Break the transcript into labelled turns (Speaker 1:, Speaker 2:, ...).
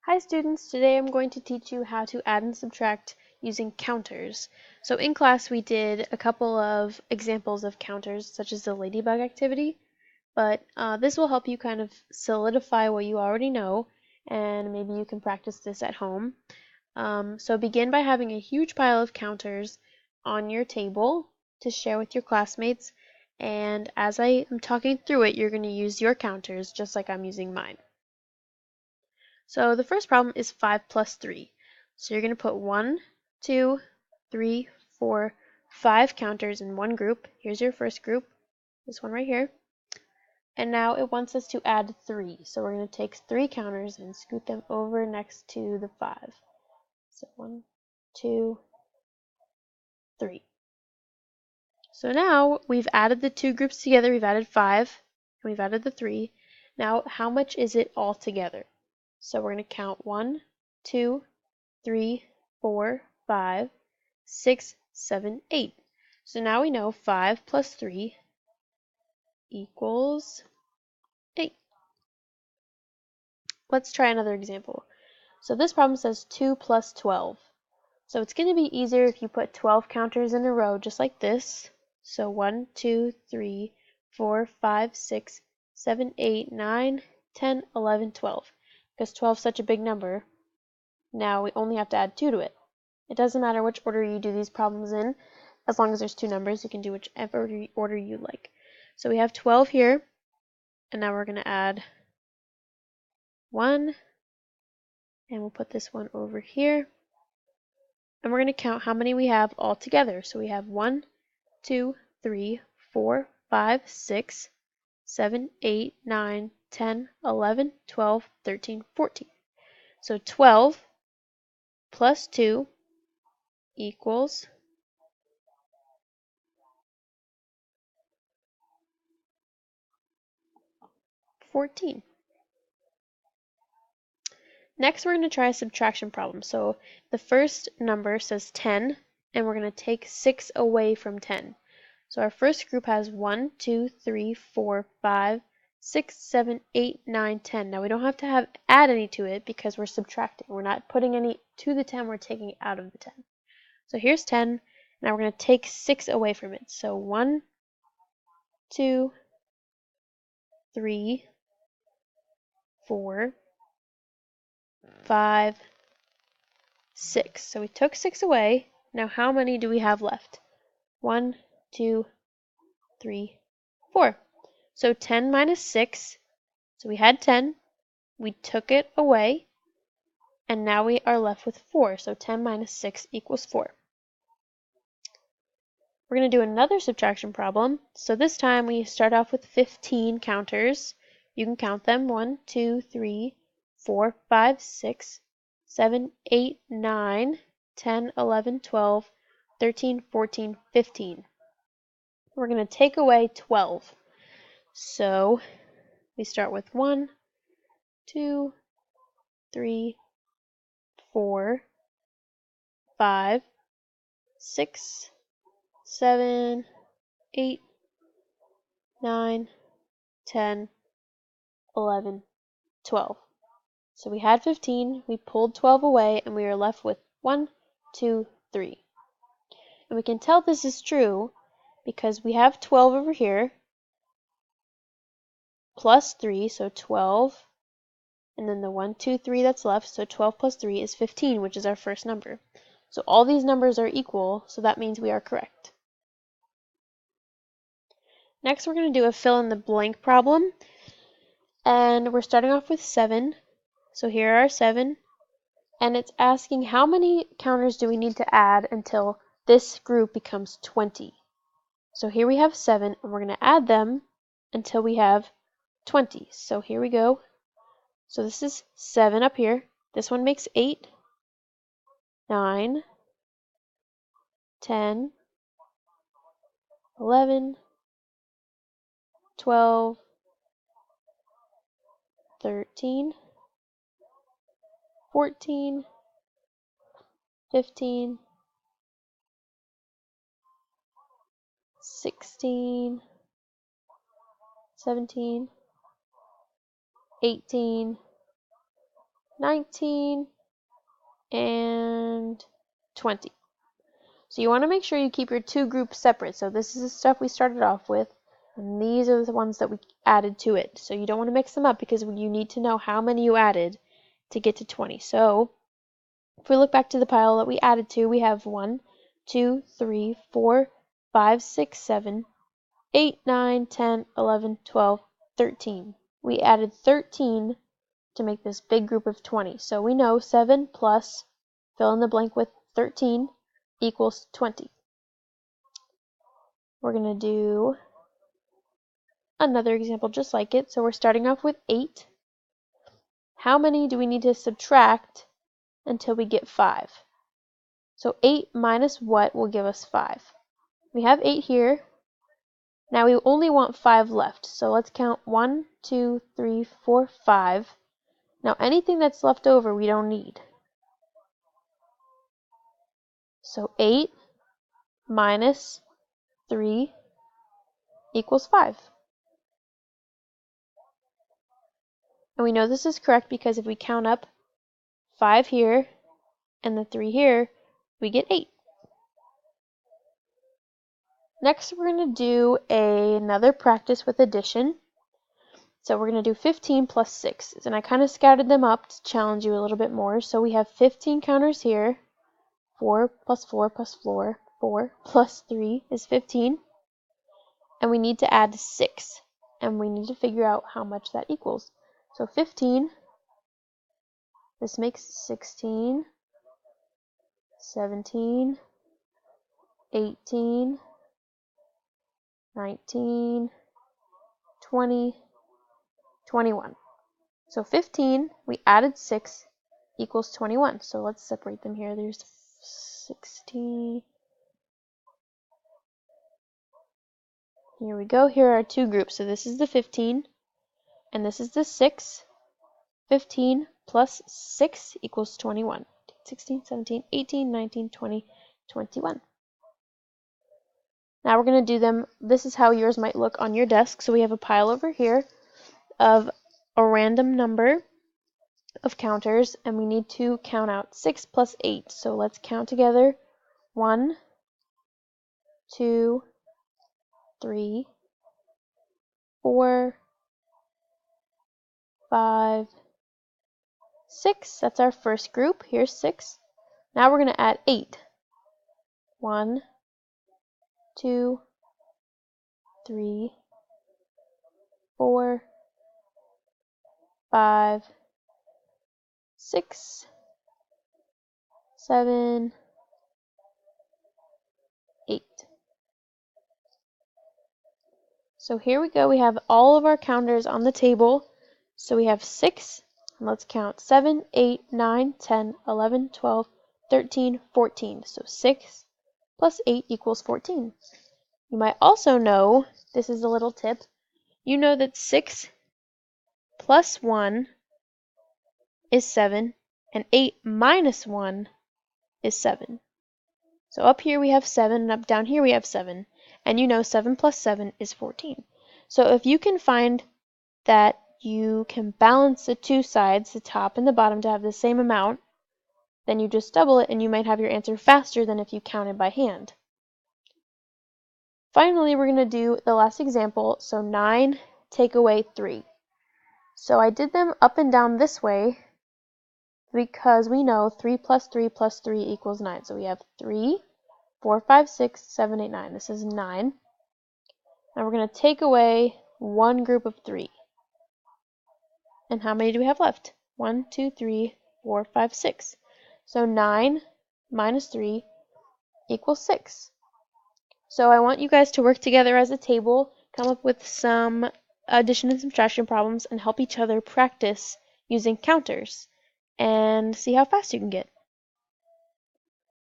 Speaker 1: Hi students, today I'm going to teach you how to add and subtract using counters. So in class we did a couple of examples of counters such as the ladybug activity, but this will help you kind of solidify what you already know and maybe you can practice this at home. So begin by having a huge pile of counters on your table to share with your classmates, and as I am talking through it you're going to use your counters just like I'm using mine. So the first problem is 5 plus 3. So you're going to put 1, 2, 3, 4, 5 counters in one group. Here's your first group, this one right here. And now it wants us to add 3. So we're going to take 3 counters and scoot them over next to the 5. So 1, 2, 3. So now we've added the two groups together. We've added 5 and we've added the 3. Now how much is it all together? So we're going to count 1, 2, 3, 4, 5, 6, 7, 8. So now we know 5 plus 3 equals 8. Let's try another example. So this problem says 2 plus 12. So it's going to be easier if you put 12 counters in a row just like this. So 1, 2, 3, 4, 5, 6, 7, 8, 9, 10, 11, 12. Because 12 is such a big number, now we only have to add 2 to it. It doesn't matter which order you do these problems in. As long as there's two numbers, you can do whichever order you like. So we have 12 here, and now we're going to add 1, and we'll put this one over here. And we're going to count how many we have all together. So we have 1, 2, 3, 4, 5, 6, 7, 8, 9, 10, 11, 12, 13, 14. So 12 plus 2 equals 14. Next, we're going to try a subtraction problem. So the first number says 10, and we're going to take 6 away from 10. So our first group has 1, 2, 3, 4, 5, 6, 7, 8, 9, 10. Now we don't have to add any to it because we're subtracting. We're not putting any to the 10, we're taking it out of the 10. So here's 10. Now we're going to take 6 away from it. So 1, 2, 3, 4, 5, 6. So we took 6 away. Now how many do we have left? 1, 2, 3, 4. So 10 minus 6. So we had 10. We took it away. And now we are left with 4. So 10 minus 6 equals 4. We're going to do another subtraction problem. So this time we start off with 15 counters. You can count them. 1, 2, 3, 4, 5, 6, 7, 8, 9, 10, 11, 12, 13, 14, 15. We're going to take away 12. So we start with 1, 2, 3, 4, 5, 6, 7, 8, 9, 10, 11, 12. So we had 15, we pulled 12 away, and we are left with 1, 2, 3. And we can tell this is true because we have 12 over here, plus 3, so 12, and then the 1, 2, 3 that's left, so 12 plus 3 is 15, which is our first number. So all these numbers are equal, so that means we are correct. Next, we're going to do a fill in the blank problem, and we're starting off with 7. So here are 7, and it's asking how many counters do we need to add until this group becomes 20. So here we have 7, and we're going to add them until we have 20. So here we go. So this is 7 up here. This one makes 8, 9, 10, 11, 12, 13, 14, 15, 16, 17, 18, 19, and 20. So you want to make sure you keep your two groups separate. So this is the stuff we started off with, and these are the ones that we added to it. So you don't want to mix them up because you need to know how many you added to get to 20. So if we look back to the pile that we added to, we have 1, 2, 3, 4, 5, 6, 7, 8, 9, 10, 11, 12, 13. We added 13 to make this big group of 20. So we know 7 plus, fill in the blank with 13, equals 20. We're going to do another example just like it. So we're starting off with 8. How many do we need to subtract until we get 5? So 8 minus what will give us 5? We have 8 here. Now we only want 5 left. So let's count 1, 2, 3, 4, 5. Now anything that's left over we don't need. So 8 minus 3 equals 5. And we know this is correct because if we count up 5 here and the 3 here, we get 8. Next, we're going to do another practice with addition. So we're going to do 15 plus 6. And I kind of scattered them up to challenge you a little bit more. So we have 15 counters here. 4 plus 4 plus 4. 4 plus 3 is 15. And we need to add 6. And we need to figure out how much that equals. So 15, this makes 16, 17, 18, 19, 20, 21. So 15, we added 6, equals 21. So let's separate them here. There's 16. Here we go. Here are two groups. So this is the 15, and this is the 6. 15 plus 6 equals 21. 16, 17, 18, 19, 20, 21. Now we're going to do them. This is how yours might look on your desk. So we have a pile over here of a random number of counters, and we need to count out 6 plus 8. So let's count together. 1, 2, 3, 4, 5, 6. That's our first group. Here's 6. Now we're going to add 8. 1, 2, 3, 4, 5, 6, 7, 8. So here we go. We have all of our counters on the table. So we have 6. And let's count 7, 8, 9, 10, 11, 12, 13, 14. So 6 plus 8 equals 14. You might also know, this is a little tip, you know that 6 plus 1 is 7, and 8 minus 1 is 7. So up here we have 7, and up down here we have 7. And you know 7 plus 7 is 14. So if you can find that you can balance the two sides, the top and the bottom, to have the same amount, then you just double it and you might have your answer faster than if you counted by hand. Finally, we're going to do the last example. So 9 take away 3. So I did them up and down this way because we know 3 plus 3 plus 3 equals 9. So we have 3, 4, 5, 6, 7, 8, 9. This is 9. Now we're going to take away one group of 3. And how many do we have left? 1, 2, 3, 4, 5, 6. So 9 minus 3 equals 6. So I want you guys to work together as a table, come up with some addition and subtraction problems, and help each other practice using counters and see how fast you can get.